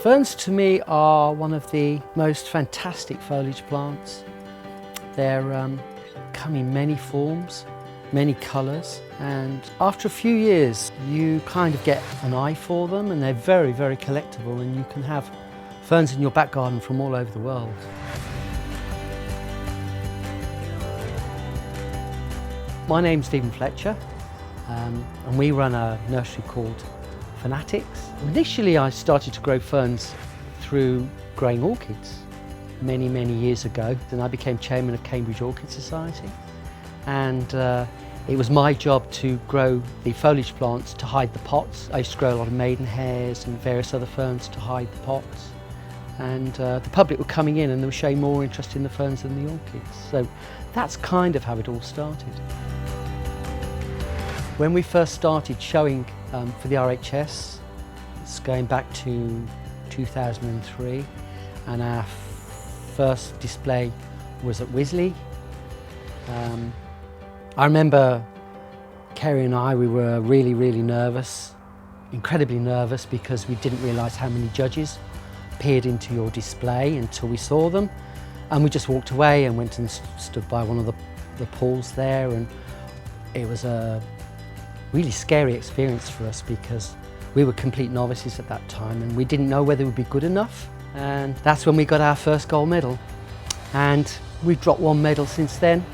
Ferns to me are one of the most fantastic foliage plants. They're come in many forms, many colours, and after a few years you kind of get an eye for them, and they're very, very collectible, and you can have ferns in your back garden from all over the world. My name's Stephen Fletcher, and we run a nursery called Fernatix. Initially I started to grow ferns through growing orchids many, many years ago. Then I became chairman of Cambridge Orchid Society, and it was my job to grow the foliage plants to hide the pots. I used to grow a lot of maidenhairs and various other ferns to hide the pots, and the public were coming in and they were showing more interest in the ferns than the orchids. So that's kind of how it all started. When we first started showing for the RHS, it's going back to 2003, and our first display was at Wisley. I remember Kerry and I, we were really, really nervous, incredibly nervous, because we didn't realise how many judges peered into your display until we saw them. And we just walked away and went and stood by one of the pools there, and it was a really scary experience for us because we were complete novices at that time and we didn't know whether it would be good enough. And that's when we got our first gold medal. And we've dropped one medal since then,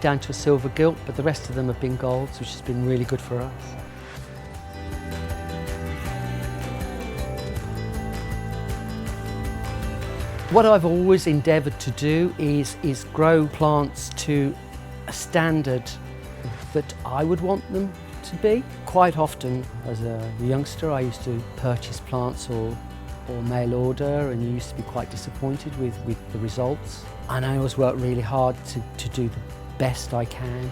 down to a silver gilt, but the rest of them have been golds, which has been really good for us. What I've always endeavoured to do is grow plants to a standard that I would want them to be. Quite often as a youngster I used to purchase plants or mail order, and you used to be quite disappointed with the results. And I always work really hard to do the best I can.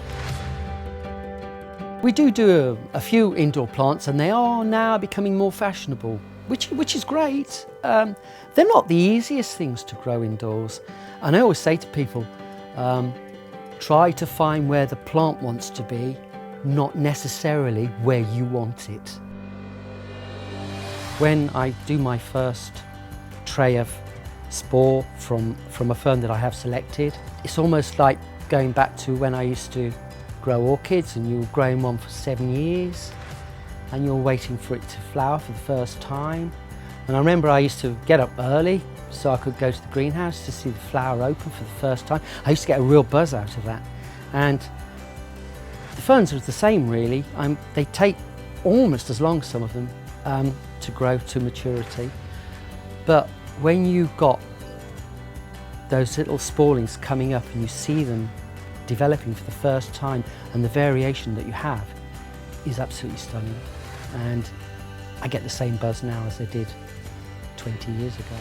We do a few indoor plants, and they are now becoming more fashionable, which is great. They're not the easiest things to grow indoors, and I always say to people, try to find where the plant wants to be, not necessarily where you want it. When I do my first tray of spore from a fern that I have selected, it's almost like going back to when I used to grow orchids, and you were growing one for 7 years and you're waiting for it to flower for the first time. And I remember I used to get up early so I could go to the greenhouse to see the flower open for the first time. I used to get a real buzz out of that. And the ferns are the same really. They take almost as long, some of them, to grow to maturity. But when you've got those little sporelings coming up and you see them developing for the first time, and the variation that you have is absolutely stunning. And I get the same buzz now as I did 20 years ago.